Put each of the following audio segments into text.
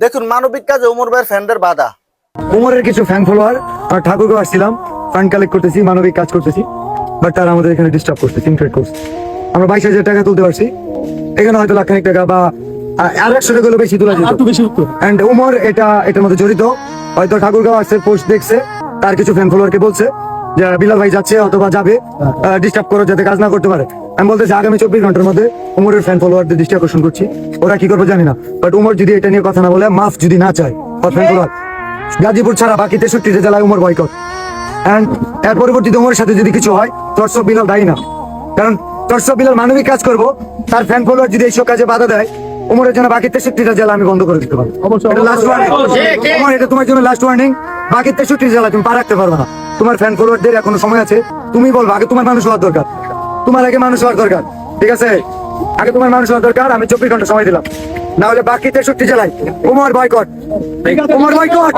দেখুন মানবিক কাজে উমর ভাইয়ের ফ্যানদের বাধা। উমরের কিছু ফ্যান ফলোয়ার আর ঠাকুরগাঁও আসছিলাম, ফান্ড কালেক্ট করতেছি, মানবিক কাজ করতেছি, বাট তারা আমাদের এখানে ডিস্টার্ব করছে, ইনক্রেট করছে। আমরা 22,000 টাকা তুলতে পারছি, এখানে হয়তো লাখ খানিক টাকা বা আর 100 টাকা বেশি তোলা যেত। এন্ড উমর এটার মধ্যে জড়িত। হয়তো ঠাকুরগাঁও আসছে, পোস্ট দেখছে, তার কিছু ফ্যান ফলোয়ারকে বলছে যে বিলাল ভাই যাচ্ছে অথবা যাবে, ডিস্টার্ব করো যাতে কাজ না করতে পারে। আমি বলতেছি আগামী 24 ঘন্টার মধ্যে উমরের ফ্যান ফলোয়ারদের দৃষ্টি আকর্ষণ করছি। ওরা কি করবে জানি না, বাট উমর যদি এটা নিয়ে কথা না বলে, মাফ যদি না চায়, ফ্যান ফলোয়ার গাজীপুর ছাড়া বাকি 63 জেলায় উমর বয়কট। এন্ড এর পরবর্তীতে উমরের সাথে যদি কিছু হয়, দর্শক বিলাল দায়ী না, কারণ দর্শক বিলাল মানবিক কাজ করবো, তার ফ্যান ফলোয়ার যদি এইসব কাজে বাধা দেয়, উমরের জন্য বাকি 63টা জেলা আমি বন্ধ করে দিতে পারবো। এটা লাস্ট ওয়ার্নিং, উমর, এটা তোমার জন্য লাস্ট ওয়ার্নিং। বাকি 63 জেলা তুমি পা রাখতে পারবে না। তোমার ফ্যান ফলোয়ারদের এখনো সময় আছে, তুমি বলবো আগে তোমার মানুষ হওয়ার দরকার, তোমার আগে মানুষ হওয়ার দরকার, ঠিক আছে? আগে তোমার মানুষ হওয়ার দরকার। আমি 24 ঘন্টা সময় দিলাম, না হলে বাকি 63 জেলায় উমর বয়কট, উমর বয়কট,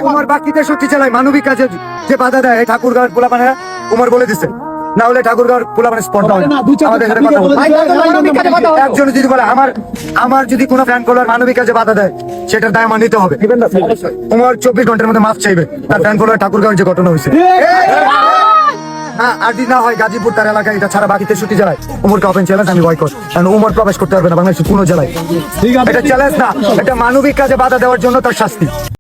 উমর বাকি 63 জেলায় মানবিক কাজে যে বাধা দেয় ঠাকুরগাঁওর পোলাপানেরা, উমর বলে দিচ্ছে, না হলে ঠাকুরগাঁওর পোলাপানের স্পর্ধা হয় না। আমাদের সাথে কথা বলতে একজন যদি বলে আমার যদি কোনো ফ্যান ফলোয়ার মানবিক কাজে বাধা দেয়, সেটার দায় আমার নিতে হবে। উমর 24 ঘন্টার মধ্যে মাফ চাইবে তার ফ্যান ফলোয়ার ঠাকুরগাঁওর যে ঘটনা হয়েছে। আর যদি না হয় গাজীপুর তার এলাকায়, এটা ছাড়া বাকি 63 জেলায় উমরকে ওপেন চ্যালেঞ্জ, আমি বয়কট। কারণ উমর প্রবেশ করতে পারবে না বাংলাদেশের কোনো জেলায়। এটা চ্যালেঞ্জ না, এটা মানবিক কাজে বাধা দেওয়ার জন্য তার শাস্তি।